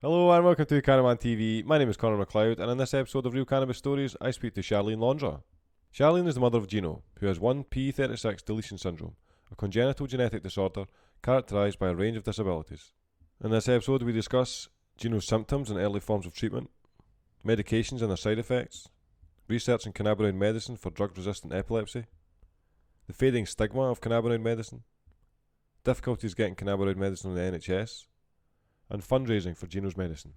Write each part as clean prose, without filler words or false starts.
Hello and welcome to Caravan TV. My name is Connor McLeod, and in this episode of Real Cannabis Stories, I speak to Charlene Londra. Charlene is the mother of Gino, who has 1p36 deletion syndrome, a congenital genetic disorder characterised by a range of disabilities. In this episode, we discuss Gino's symptoms and early forms of treatment, medications and their side effects, research in cannabinoid medicine for drug-resistant epilepsy, the fading stigma of cannabinoid medicine, difficulties getting cannabinoid medicine on the NHS, and fundraising for Gino's medicine.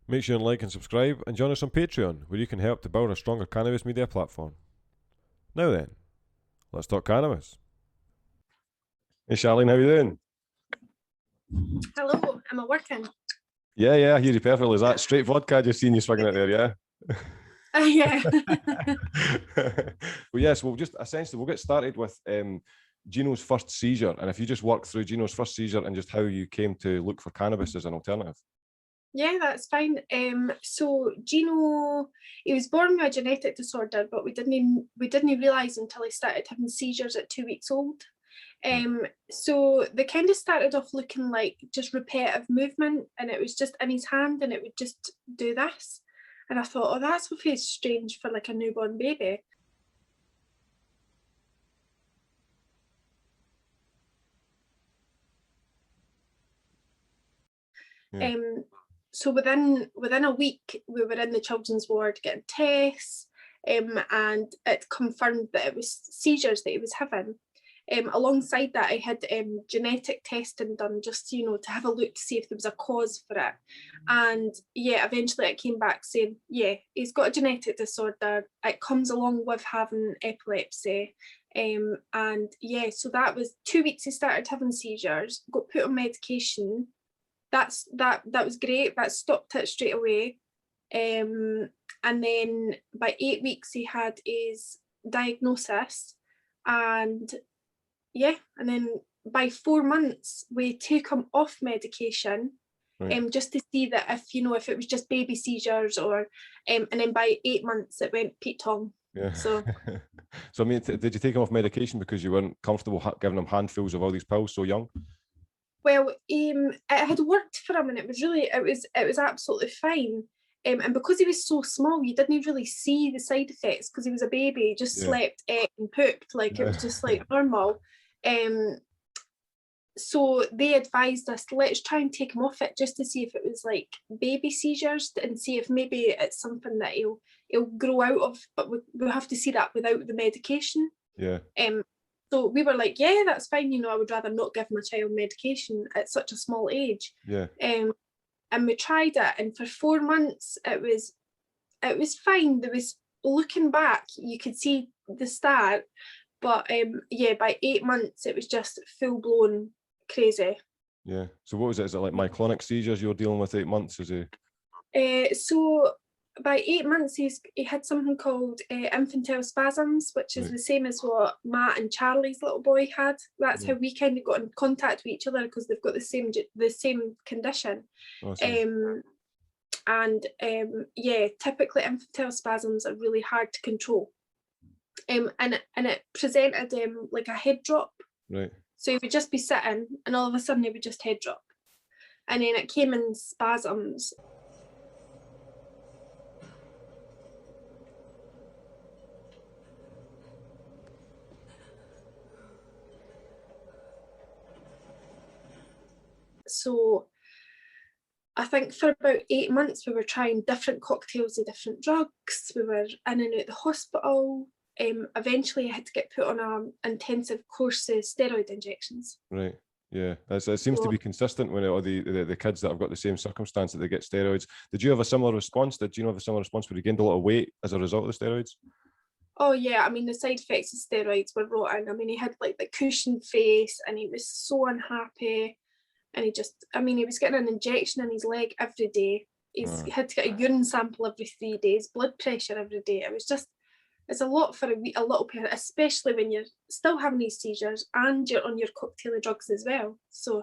Make sure and like and subscribe and join us on Patreon, where you can help to build a stronger cannabis media platform. Now then, let's talk cannabis. Hey Charlene, how you doing? Hello, am I working? Yeah, I hear you perfectly. Is that straight vodka I just seen you swigging it there, yeah? Yeah. Well, yes, we'll get started with Gino's first seizure, and if you just work through Gino's first seizure and just how you came to look for cannabis as an alternative. Yeah, that's fine. So Gino, he was born with a genetic disorder, but we didn't realise until he started having seizures at 2 weeks old. So they kind of started off looking like just repetitive movement, and it was just in his hand, and it would just do this. And I thought, oh, that's really strange for like a newborn baby. Yeah. So within a week, we were in the children's ward getting tests, and it confirmed that it was seizures that he was having. Alongside that, I had genetic testing done just, to have a look to see if there was a cause for it. And yeah, eventually it came back saying, yeah, he's got a genetic disorder. It comes along with having epilepsy. And yeah, so that was 2 weeks he started having seizures, got put on medication. That was great. That stopped it straight away. And then by 8 weeks he had his diagnosis, and yeah, and then by 4 months we took him off medication, right. Just to see that if it was just baby seizures or and then by 8 months it went Pete Tong. Yeah. So I mean, did you take him off medication because you weren't comfortable giving him handfuls of all these pills so young? Well, it had worked for him, and it was absolutely fine. And because he was so small, you didn't really see the side effects because he was a baby. He just slept, ate, and pooped it was just like normal. So they advised us, let's try and take him off it just to see if it was like baby seizures and see if maybe it's something that he'll grow out of. But we'll have to see that without the medication. Yeah. So we were like, yeah, that's fine. I would rather not give my child medication at such a small age. Yeah. And we tried it, and for 4 months it was fine. There was, looking back, you could see the start, but yeah, by 8 months it was just full blown crazy. Yeah. So what was it? Is it like myoclonic seizures you were dealing with 8 months? So by 8 months he had something called infantile spasms, which is the same as what Matt and Charlie's little boy had. That's how we kind of got in contact with each other, because they've got the same condition. Awesome. Yeah, typically infantile spasms are really hard to control. And it presented like a head drop. Right. So he would just be sitting, and all of a sudden he would just head drop, and then it came in spasms. So I think for about 8 months we were trying different cocktails of different drugs. We were in and out the hospital. Eventually I had to get put on an intensive course of steroid injections. Right. Yeah, it seems to be consistent when all the kids that have got the same circumstance that they get steroids. Did you have a similar response? Did you have a similar response where you gained a lot of weight as a result of the steroids? Oh yeah, I mean the side effects of steroids were rotten. I mean, he had like the cushion face, and he was so unhappy. And he was getting an injection in his leg every day. He had to get a urine sample every 3 days, blood pressure every day. It's a lot for a little parent, especially when you're still having these seizures and you're on your cocktail of drugs as well. So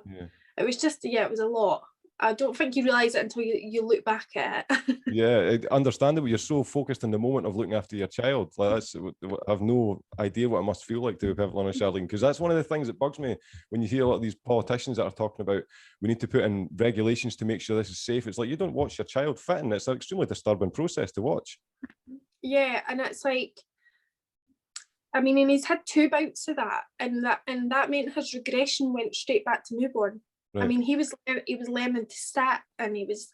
it was just, it was a lot. I don't think you realise it until you look back at it. Yeah, understandable. You're so focused in the moment of looking after your child. Like that's, I have no idea what it must feel like, to be perfectly honest, Charlene, because that's one of the things that bugs me when you hear a lot of these politicians that are talking about we need to put in regulations to make sure this is safe. It's like, you don't watch your child fitting. It's an extremely disturbing process to watch. Yeah, and it's like, I mean, and he's had 2 bouts of that, and that meant his regression went straight back to newborn. Right. I mean, he was learning to sit, and he was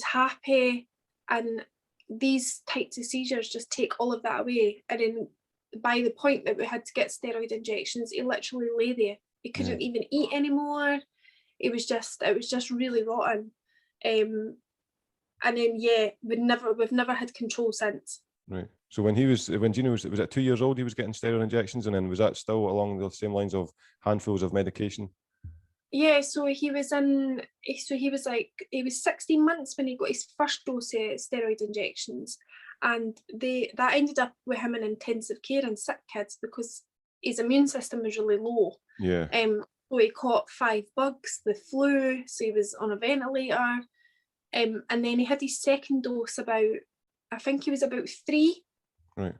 happy, and these types of seizures just take all of that away. And then by the point that we had to get steroid injections, he literally lay there. He couldn't even eat anymore. It was just really rotten. And then we've never had control since. Right. So when Gino was at 2 years old, he was getting steroid injections, and then was that still along the same lines of handfuls of medication? Yeah, so he was 16 months when he got his first dose of steroid injections, and that ended up with him in intensive care and sick kids because his immune system was really low. Yeah. So he caught 5 bugs, the flu, so he was on a ventilator. And then he had his second dose I think he was about 3. Right.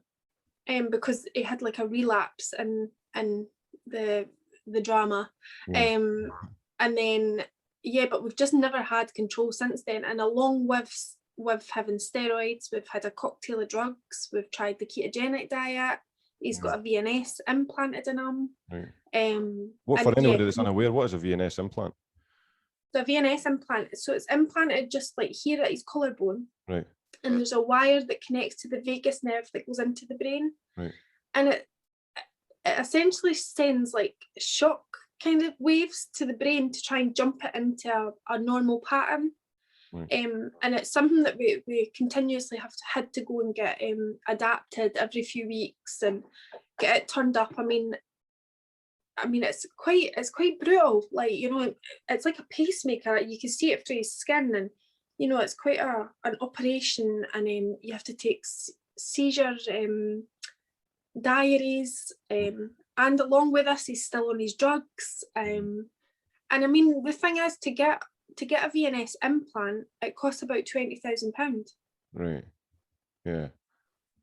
Because he had like a relapse in the drama. Yeah. And then but we've just never had control since then. And along with having steroids, we've had a cocktail of drugs. We've tried the ketogenic diet. He's got a VNS implanted in him. Right. What, for anybody that's unaware, what is a VNS implant? The VNS implant, so it's implanted just like here at his collarbone. Right. And there's a wire that connects to the vagus nerve that goes into the brain. Right. And it essentially sends like shock kind of waves to the brain to try and jump it into a normal pattern. Right. And it's something that we continuously had to go and get adapted every few weeks and get it turned up. I mean it's quite brutal. Like, you know, it's like a pacemaker. You can see it through his skin, and you know, it's quite an operation, and you have to take seizure diaries, and along with this, he's still on his drugs. And I mean, the thing is, to get a VNS implant, it costs about £20,000. Right. Yeah.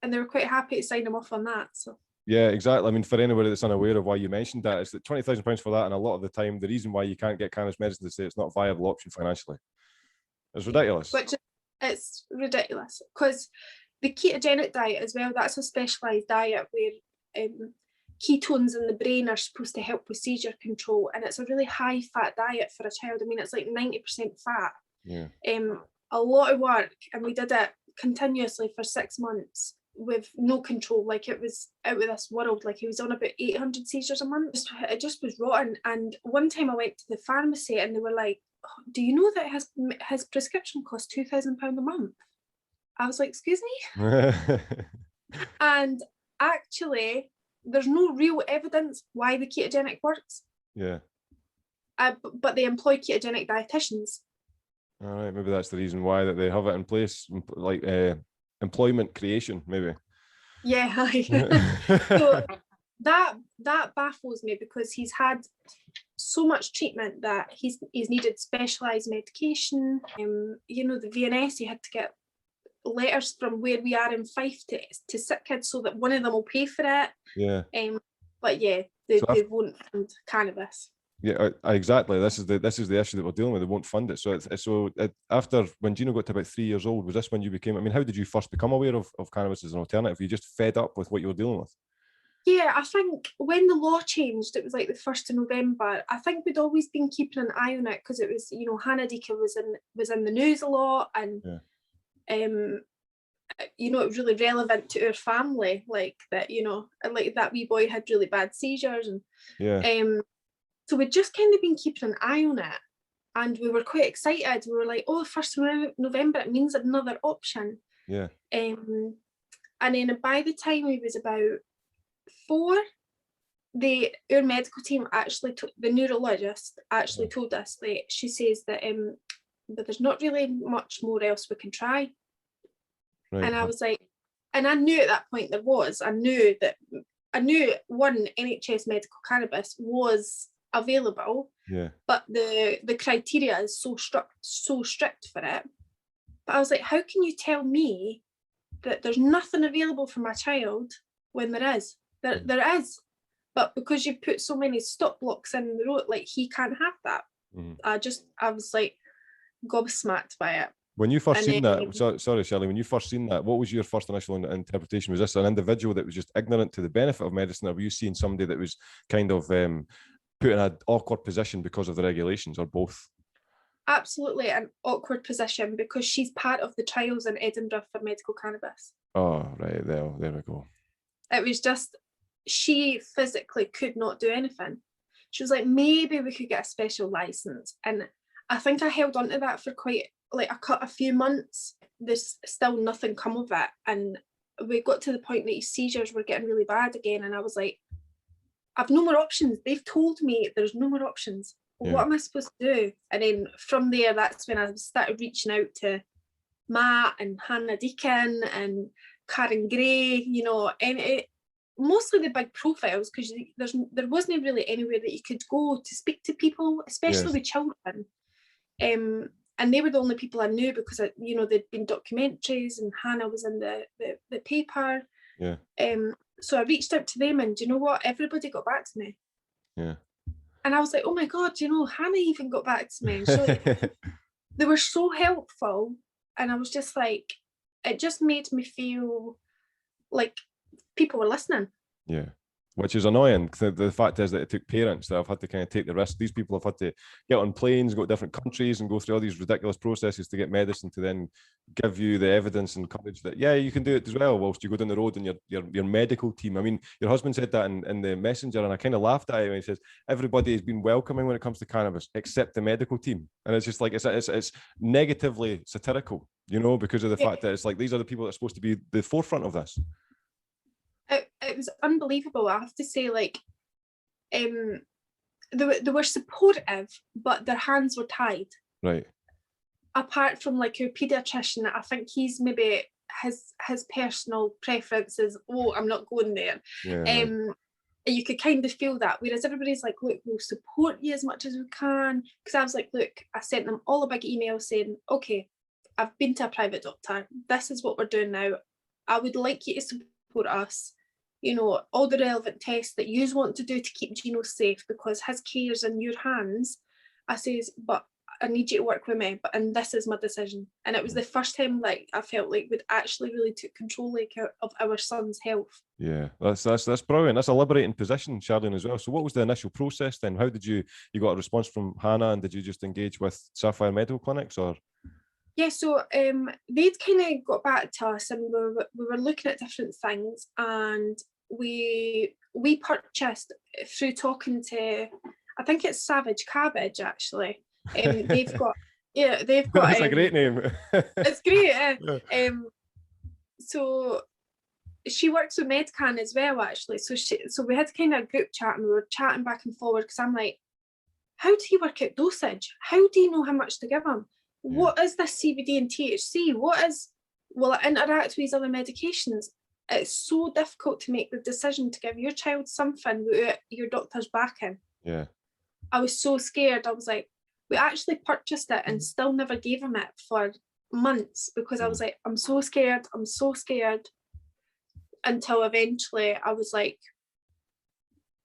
And they were quite happy to sign him off on that. So. Yeah, exactly. I mean, for anybody that's unaware of why you mentioned that, it's that £20,000 for that, and a lot of the time, the reason why you can't get cannabis medicine is it's not a viable option financially. It's ridiculous. Which it's ridiculous, because the ketogenic diet as well, that's a specialised diet where ketones in the brain are supposed to help with seizure control, and it's a really high fat diet for a child. I mean, it's like 90% fat. Yeah. A lot of work, and we did it continuously for 6 months with no control. Like, it was out of this world. Like, he was on about 800 seizures a month. It just was rotten. And one time I went to the pharmacy, and they were like, oh, do you know that his prescription costs £2,000 a month? I was like, excuse me? And actually, there's no real evidence why the ketogenic works. Yeah. But they employ ketogenic dietitians. All right, maybe that's the reason why that they have it in place, like employment creation, maybe. Yeah. So that baffles me, because he's had so much treatment that he's needed specialized medication. You know, the VNS, he had to get letters from where we are in Fife to sick kids so that one of them will pay for it. Yeah. But yeah, they won't fund cannabis. Yeah, exactly. This is the issue that we're dealing with. They won't fund it. So after, when Gino got to about 3 years old, was this when you became? I mean, how did you first become aware of cannabis as an alternative? Were you just fed up with what you were dealing with? Yeah, I think when the law changed, it was like the 1st of November. I think we'd always been keeping an eye on it, because it was, you know, Hannah Deacon was in the news a lot, and you know, it was really relevant to our family, like that, you know, like that wee boy had really bad seizures, and so we'd just kind of been keeping an eye on it, and we were quite excited. We were like, oh, 1st of November, it means another option. Yeah. And then by the time we was about 4, our medical team actually, the neurologist actually told us that she says that there's not really much more else we can try. Right. And I was like, and I knew at that point I knew one, NHS medical cannabis was available, but the criteria is so strict for it. But I was like, how can you tell me that there's nothing available for my child when there is? There is, but because you put so many stop blocks in the road, like, he can't have that. I was like gobsmacked by it. When you first seen that, sorry, Charlene, when you first seen that, what was your first initial interpretation? Was this an individual that was just ignorant to the benefit of medicine, or were you seeing somebody that was kind of put in an awkward position because of the regulations, or both? Absolutely an awkward position, because she's part of the trials in Edinburgh for medical cannabis. Oh, right, there we go. It was just, she physically could not do anything. She was like, maybe we could get a special license. And I think I held on to that for quite a few months. There's still nothing come of it. And we got to the point that his seizures were getting really bad again. And I was like, I've no more options. They've told me there's no more options. What am I supposed to do? And then from there, that's when I started reaching out to Matt and Hannah Deacon and Karen Gray, you know, and mostly the big profiles, because there wasn't really anywhere that you could go to speak to people, especially with children. And they were the only people I knew, because you know, there'd been documentaries and Hannah was in the paper. So I reached out to them, and do you know what? Everybody got back to me. And I was like, oh my God, you know, Hannah even got back to me. And so they were so helpful. And I was just like, it just made me feel like people were listening. Which is annoying. The fact is that it took parents that have had to kind of take the risk. These people have had to get on planes, go to different countries, and go through all these ridiculous processes to get medicine, to then give you the evidence and courage that, yeah, you can do it as well, whilst you go down the road and your medical team. I mean, your husband said that in the messenger, and I kind of laughed at it when he says, everybody has been welcoming when it comes to cannabis, except the medical team. And it's just like, it's negatively satirical, you know, because of the fact that it's like, these are the people that are supposed to be the forefront of this. It was unbelievable. I have to say, like, they were supportive, but their hands were tied. Right. Apart from like your pediatrician, I think he's maybe his personal preferences. Oh, I'm not going there. You could kind of feel that. Whereas everybody's like, look, we'll support you as much as we can. Because I was like, look, I sent them all a big email saying, okay, I've been to a private doctor. This is what we're doing now. I would like you to support us. You know, all the relevant tests that you want to do to keep Gino safe, because his care's in your hands. I says, but I need you to work with me, and this is my decision. And it was the first time, like, I felt like we'd actually really took control, like, of our son's health. Yeah, that's brilliant. That's a liberating position, Charlene, as well. So what was the initial process then? How did you got a response from Hannah, and did you just engage with Sapphire Medical Clinics, or? Yeah, so they'd kind of got back to us, and we were looking at different things, and we purchased through talking to, I think it's Savage Cabbage actually. They've got That's a great name. It's great. So she works with Medcan as well, actually. So we had kind of a group chat, and we were chatting back and forward, because I'm like, how do you work out dosage? How do you know how much to give them? What is this CBD and THC? Will it interact with these other medications? It's so difficult to make the decision to give your child something without your doctor's backing. Yeah. I was so scared. I was like, we actually purchased it and still never gave him it for months, because I was like, I'm so scared. Until eventually I was like,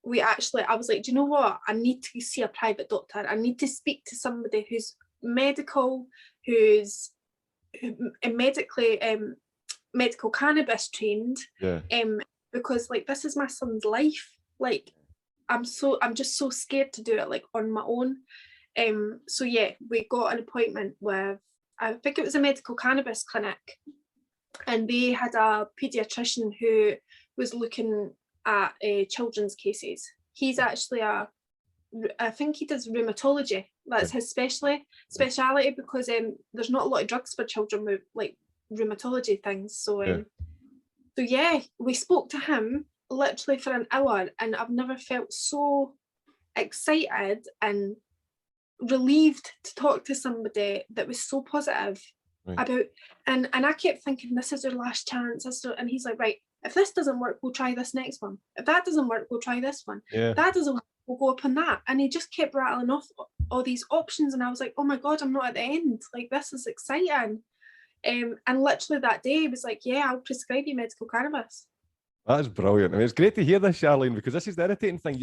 do you know what? I need to see a private doctor. I need to speak to somebody who's medical, who's medical cannabis trained, because like, this is my son's life. Like, I'm just so scared to do it, like, on my own. So yeah, we got an appointment with, I think it was a medical cannabis clinic, and they had a pediatrician who was looking at children's cases. He's actually I think he does rheumatology. That's his speciality, because there's not a lot of drugs for children with like rheumatology things. So yeah, we spoke to him literally for an hour, and I've never felt so excited and relieved to talk to somebody that was so positive about, and I kept thinking, this is our last chance. And he's like, right, if this doesn't work, we'll try this next one. If that doesn't work, we'll try this one. That doesn't work, we'll go up on that. And he just kept rattling off all these options, and I was like, oh my God, I'm not at the end. Like, this is exciting. And literally that day, he was like, yeah, I'll prescribe you medical cannabis. That's brilliant. I mean, it's great to hear this, Charlene, because this is the irritating thing.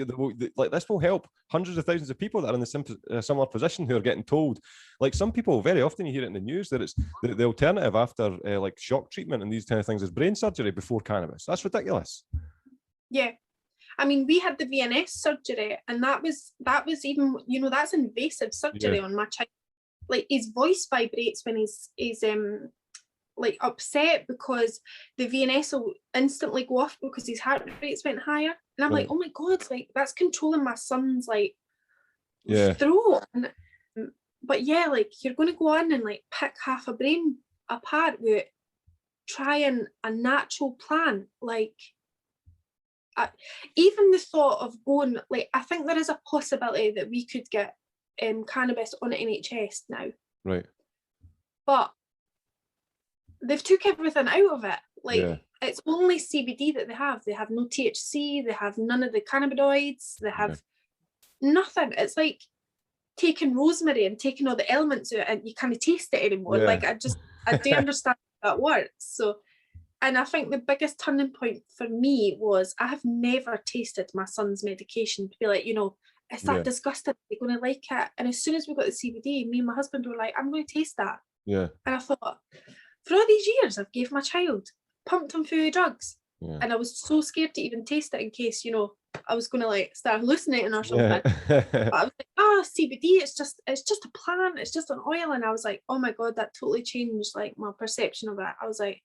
Like, this will help hundreds of thousands of people that are in the similar position who are getting told. Like, some people, very often you hear it in the news that it's the alternative after like shock treatment and these kind of things is brain surgery before cannabis. That's ridiculous. Yeah. I mean, we had the VNS surgery, and that was even, you know, that's invasive surgery on my child. Like, his voice vibrates when he's like upset, because the VNS will instantly go off because his heart rates went higher. And I'm like, oh my God, like, that's controlling my son's like throat. And, but yeah, like, you're going to go on and like pick half a brain apart with trying a natural plan. Like, even the thought of going, like, I think there is a possibility that we could get cannabis on NHS now. Right. But they've took everything out of it. Like, it's only CBD that they have. They have no THC. They have none of the cannabinoids. They have nothing. It's like taking rosemary and taking all the elements out, and you can't taste it anymore. Like, I do understand how that works. So, and I think the biggest turning point for me was I have never tasted my son's medication to be like, you know, is that disgusting? Are they going to like it? And as soon as we got the CBD, me and my husband were like, I'm going to taste that. Yeah. And I thought, for all these years, I've gave my child, pumped him through drugs. Yeah. And I was so scared to even taste it in case, you know, I was going to like start hallucinating or something. But I was like, CBD, it's just a plant, it's just an oil. And I was like, oh my God, that totally changed like my perception of it. I was like,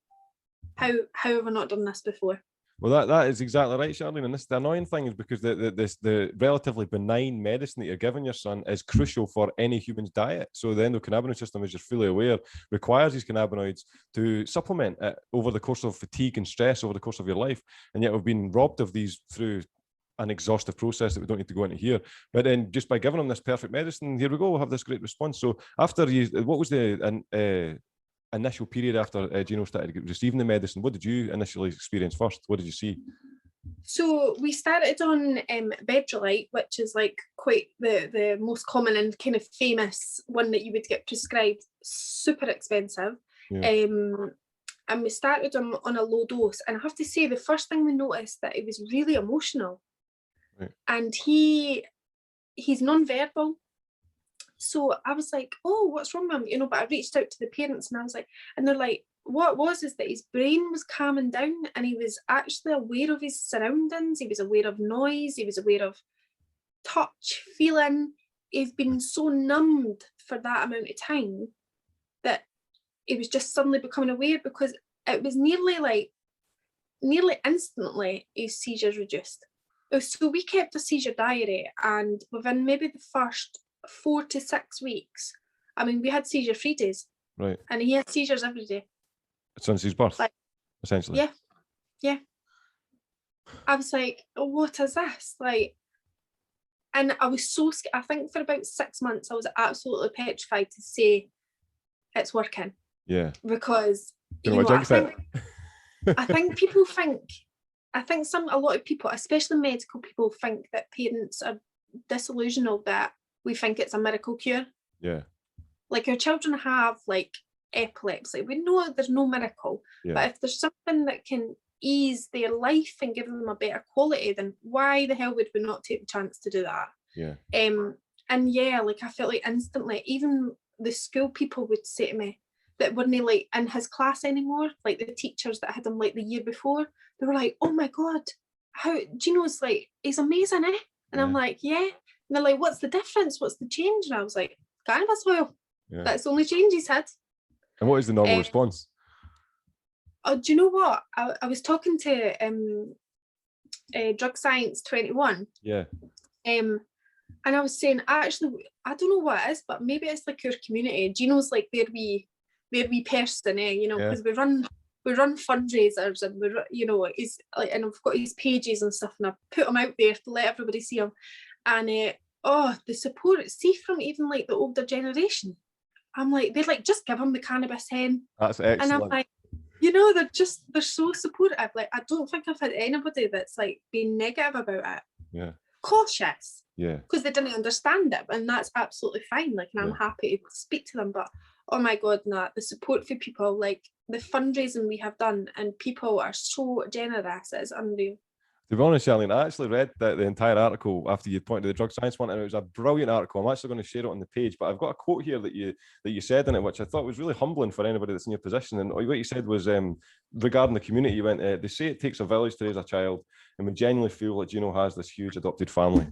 how have I not done this before? Well, that is exactly right, Charlene. And the annoying thing is because the relatively benign medicine that you're giving your son is crucial for any human's diet. So the endocannabinoid system, as you're fully aware, requires these cannabinoids to supplement it over the course of fatigue and stress over the course of your life. And yet we've been robbed of these through an exhaustive process that we don't need to go into here. But then just by giving them this perfect medicine, here we go, we'll have this great response. So after what was the initial period after Gino started receiving the medicine? What did you initially experience first? What did you see? So we started on Bedrolite, which is like quite the most common and kind of famous one that you would get prescribed, super expensive. Yeah. And we started on a low dose. And I have to say, the first thing we noticed that it was really emotional. Right. And he's non-verbal. So I was like, oh, what's wrong with him? You know, but I reached out to the parents and I was like, and they're like, what was is that his brain was calming down and he was actually aware of his surroundings. He was aware of noise. He was aware of touch, feeling. He's been so numbed for that amount of time that he was just suddenly becoming aware, because it was nearly instantly his seizures reduced. So we kept a seizure diary, and within maybe the first 4 to 6 weeks, I mean, we had seizure-free days. Right. And he had seizures every day. Since his birth, like, essentially. Yeah. Yeah. I was like, oh, what is this? Like, and I was so scared. I think for about 6 months, I was absolutely petrified to say it's working. Yeah. Because, you know, I think people think, a lot of people, especially medical people, think that parents are disillusional that we think it's a miracle cure. Yeah. Like, our children have like epilepsy. We know there's no miracle, but if there's something that can ease their life and give them a better quality, then why the hell would we not take the chance to do that? Yeah. And yeah, like, I felt like instantly, even the school people would say to me that weren't like in his class anymore, like the teachers that had him like the year before, they were like, oh my God, how Gino's like, he's amazing, eh? And I'm like, yeah. And they're like, what's the difference? What's the change? And I was like, cannabis oil. Yeah. That's the only change he's had. And what is the normal response? Oh, do you know what? I was talking to Drug Science 21. Yeah. And I was saying, actually, I don't know what it is, but maybe it's like your community. Gino's like their wee person, you know, because we run fundraisers, and you know, he's like, and I've got his pages and stuff, and I put them out there to let everybody see them. And the support, see, from even like the older generation, I'm like, they're like, just give them the cannabis hen. That's excellent. And I'm like, you know, they're so supportive. Like, I don't think I've had anybody that's like been negative about it. Yeah. cautious. Yeah. Because they didn't understand it, and that's absolutely fine. Like, and I'm happy to speak to them. But oh my God, no, the support for people, like the fundraising we have done, and people are so generous, it's unreal. To be honest, Charlene, I actually read the entire article after you pointed to the drug science one, and it was a brilliant article. I'm actually going to share it on the page, but I've got a quote here that you said in it, which I thought was really humbling for anybody that's in your position. And what you said was regarding the community, you went, they say it takes a village to raise a child, and we genuinely feel that Gino has this huge adopted family.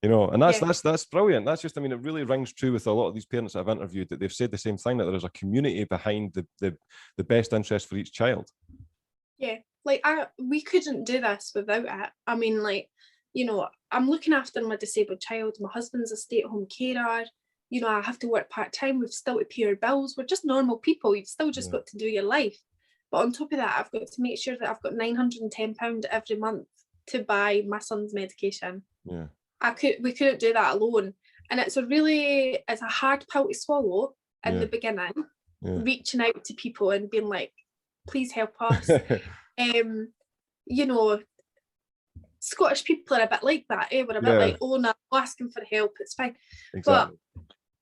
You know, and that's brilliant. That's just, I mean, it really rings true with a lot of these parents that I've interviewed, that they've said the same thing, that there is a community behind the best interest for each child. Yeah, like we couldn't do this without it. I mean, like, you know, I'm looking after my disabled child. My husband's a stay-at-home carer. You know, I have to work part-time. We've still to pay our bills. We're just normal people. You've still just got to do your life. But on top of that, I've got to make sure that I've got £910 every month to buy my son's medication. Yeah. We couldn't do that alone. And it's a hard pill to swallow in the beginning, reaching out to people and being like, please help us. You know, Scottish people are a bit like that. We're a bit like, oh no, I'm asking for help, it's fine. Exactly.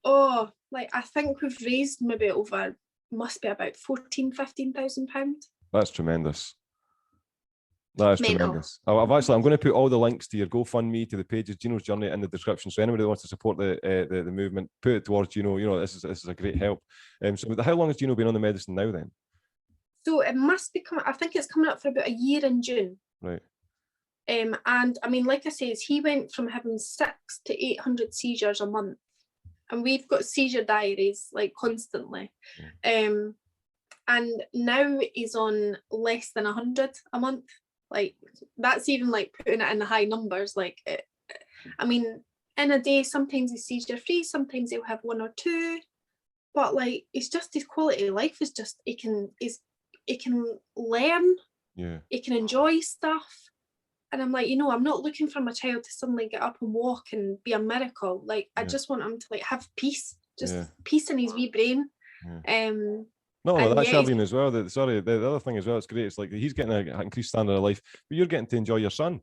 But like, I think we've raised maybe over, must be about £15,000. That's tremendous. That is tremendous. I'm going to put all the links to your GoFundMe, to the pages, Gino's Journey, in the description. So anybody that wants to support the movement, put it towards Gino. You know, this is a great help. So how long has Gino been on the medicine now then? So it must be coming, I think it's coming up for about a year in June. Right. And I mean, like I says, he went from having 600 to 800 seizures a month. And we've got seizure diaries like constantly. And now he's on less than 100 a month. Like, that's even like putting it in the high numbers. Like, I mean, in a day, sometimes he's seizure free, sometimes he'll have one or two. But like, it's just his quality of life is just, he can learn, he can enjoy stuff. And I'm like, you know, I'm not looking for my child to suddenly get up and walk and be a miracle. Like, I just want him to like have peace, peace in his wee brain. No, that's Charlene as well. The other thing as well, it's great. It's like he's getting an increased standard of life, but you're getting to enjoy your son.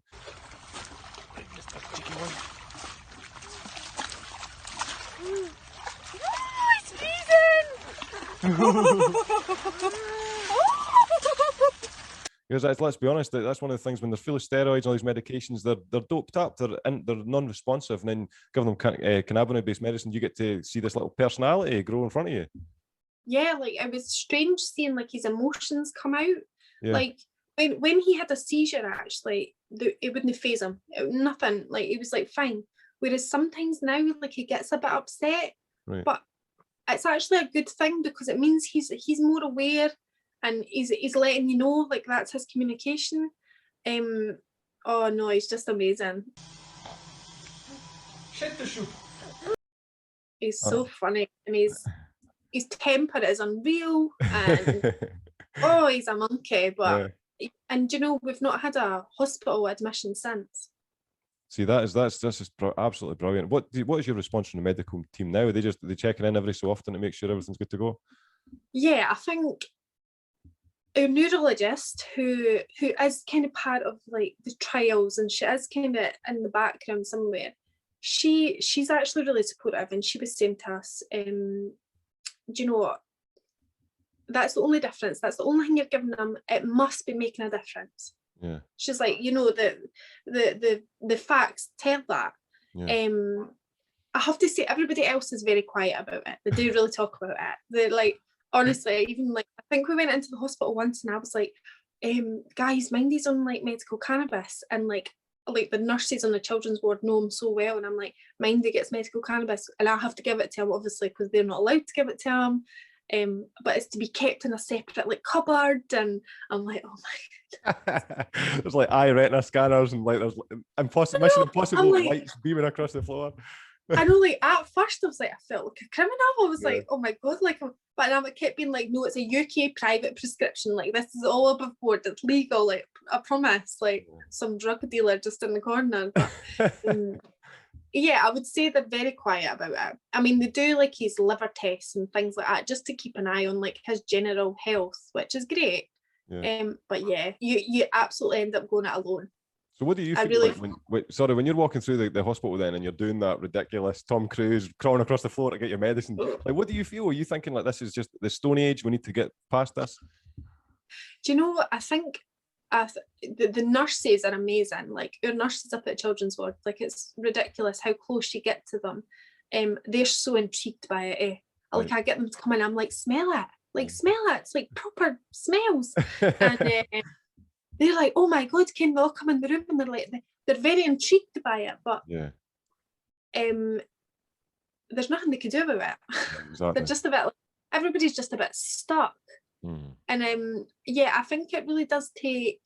Because let's be honest, that's one of the things when they're full of steroids and all these medications, they're doped up, they're non-responsive, and then give them cannabinoid-based medicine, you get to see this little personality grow in front of you. Yeah, like it was strange seeing like his emotions come out. Like when he had a seizure, actually, it wouldn't faze him. Nothing. Like, it was like fine. Whereas sometimes now, like, he gets a bit upset, but it's actually a good thing because it means he's more aware. And he's letting you know, like, that's his communication. Oh no, he's just amazing. He's so funny, and his temper is unreal, and he's a monkey. But and you know, we've not had a hospital admission since. See, that's just absolutely brilliant. What is your response from the medical team now? Are they checking in every so often to make sure everything's good to go? Yeah, I think our neurologist, who is kind of part of like the trials, and she is kind of in the background somewhere, she's actually really supportive, and she was saying to us, do you know what, that's the only difference, that's the only thing you're giving them, it must be making a difference. She's like, you know, the facts tell that. I have to say, everybody else is very quiet about it. They do really talk about it. They're like, honestly, even like, I think we went into the hospital once and I was like, guys, Mindy's on like medical cannabis, and like the nurses on the children's ward know him so well, and I'm like, Mindy gets medical cannabis and I have to give it to him, obviously, because they're not allowed to give it to him. But it's to be kept in a separate like cupboard, and I'm like, oh my god. There's like eye retina scanners and like there's Mission Impossible lights beaming across the floor. I know, like at first I was like, I felt like a criminal. I was like, oh my god, like, but now it kept being like, no, it's a UK private prescription. Like, this is all above board. It's legal. Like, I promise. Like, some drug dealer just in the corner. But yeah, I would say they're very quiet about it. I mean, they do like his liver tests and things like that just to keep an eye on like his general health, which is great. But yeah, you absolutely end up going it alone. So what do you feel like when you're walking through the hospital then and you're doing that ridiculous Tom Cruise crawling across the floor to get your medicine? Like, what do you feel? Are you thinking like this is just the Stone Age? We need to get past this? Do you know what? I think the nurses are amazing. Like our nurses up at Children's Ward, like it's ridiculous how close you get to them. They're so intrigued by it. Like I get them to come in, I'm like, smell it. Like smell it. It's like proper smells. And they're like, oh my God, can we all come in the room? And they're very intrigued by it, but there's nothing they can do about it. Exactly. They're just a bit, everybody's just a bit stuck. And I think it really does take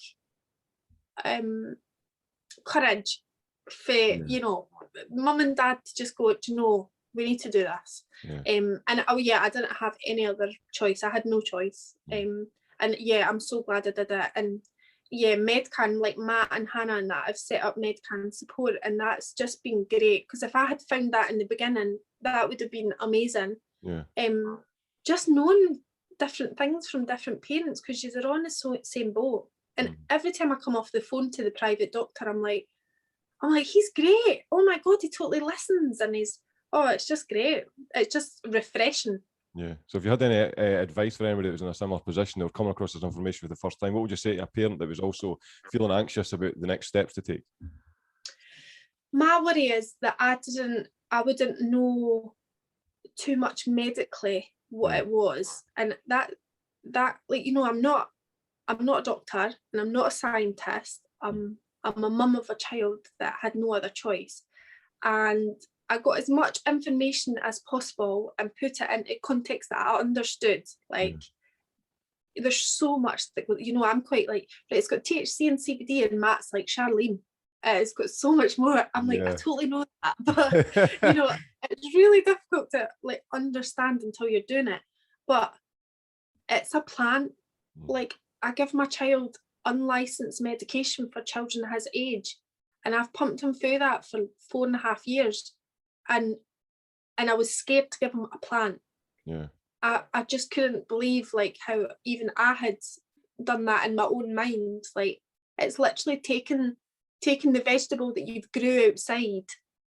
courage for mum and dad to just go, we need to do this. And I didn't have any other choice. I had no choice. And I'm so glad I did it. And Medcan, like Matt and Hannah and that, I've set up Medcan support, and that's just been great, because if I had found that in the beginning, that would have been amazing. Just knowing different things from different parents, because you're on the same boat. And every time I come off the phone to the private doctor, I'm like, he's great. Oh my God, he totally listens, and it's just great. It's just refreshing. Yeah. So if you had any advice for anybody that was in a similar position or coming across this information for the first time, what would you say to a parent that was also feeling anxious about the next steps to take? My worry is that I wouldn't know too much medically what it was, and that I'm not a doctor and I'm not a scientist. I'm a mum of a child that had no other choice, and I got as much information as possible and put it into context that I understood. Like, there's so much that, I'm quite like, it's got THC and CBD, and Matt's like, Charlene, it's got so much more. I'm like, I totally know that, but it's really difficult to like understand until you're doing it. But it's a plant. Like, I give my child unlicensed medication for children his age, and I've pumped him through that for 4.5 years. And I was scared to give him a plant. I just couldn't believe like how even I had done that in my own mind. Like, it's literally taking the vegetable that you've grew outside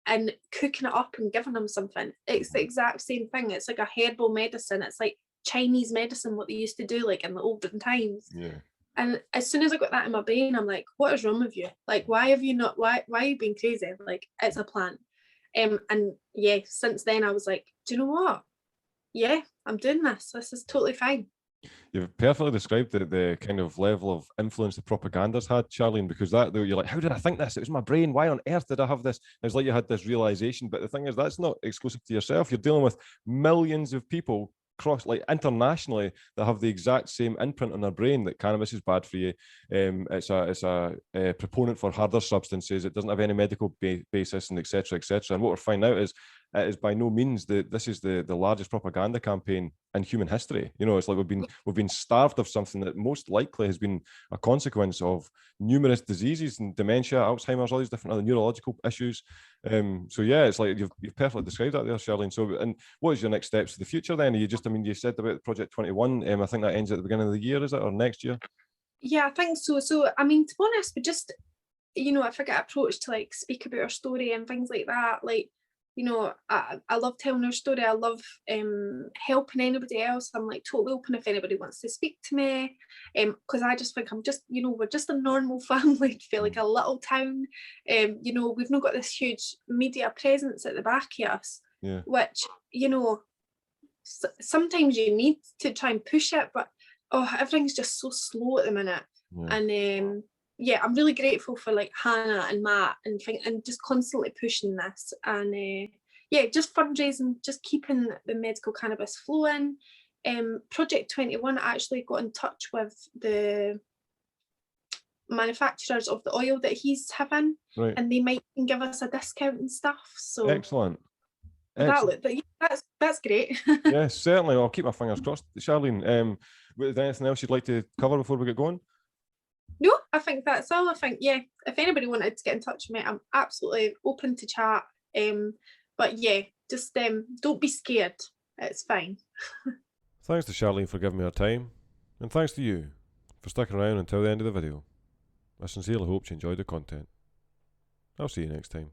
and cooking it up and giving them something. It's the exact same thing. It's like a herbal medicine. It's like Chinese medicine, what they used to do like in the olden times. And as soon as I got that in my brain, I'm like, what is wrong with you? Like, why are you being crazy? Like, it's a plant. And since then I was like, do you know what? I'm doing this. This is totally fine. You've perfectly described the kind of level of influence the propaganda's had, Charlene, because you're like, how did I think this? It was my brain. Why on earth did I have this? And it's like you had this realization. But the thing is, that's not exclusive to yourself. You're dealing with millions of people internationally that have the exact same imprint on their brain that cannabis is bad for you. It's a proponent for harder substances. It doesn't have any medical basis, and etc. etc. And what we're finding out is it is by no means this is the largest propaganda campaign in human history. It's like we've been starved of something that most likely has been a consequence of numerous diseases and dementia, Alzheimer's, all these different other neurological issues. It's like you've perfectly described that there, Charlene. So, and what is your next steps for the future then? You said about Project 21. I think that ends at the beginning of the year, is it, or next year? Yeah, I think so. So, I mean, to be honest, we just, if I get approached to like speak about our story and things like that, like, I love telling our story. I love helping anybody else. I'm like totally open if anybody wants to speak to me, because I just think I'm just, we're just a normal family. I feel like a little town. We've not got this huge media presence at the back of us, which, sometimes you need to try and push it, but everything's just so slow at the minute. And I'm really grateful for like Hannah and Matt and just constantly pushing this, and just fundraising, just keeping the medical cannabis flowing. Project 21 actually got in touch with the manufacturers of the oil that he's having, and they might give us a discount and stuff. So excellent. That's great. Yes, certainly. I'll keep my fingers crossed. Charlene, is there anything else you'd like to cover before we get going? No, I think that's all. I think, if anybody wanted to get in touch with me, I'm absolutely open to chat. But just don't be scared. It's fine. Thanks to Charlene for giving me her time, and thanks to you for sticking around until the end of the video. I sincerely hope you enjoyed the content. I'll see you next time.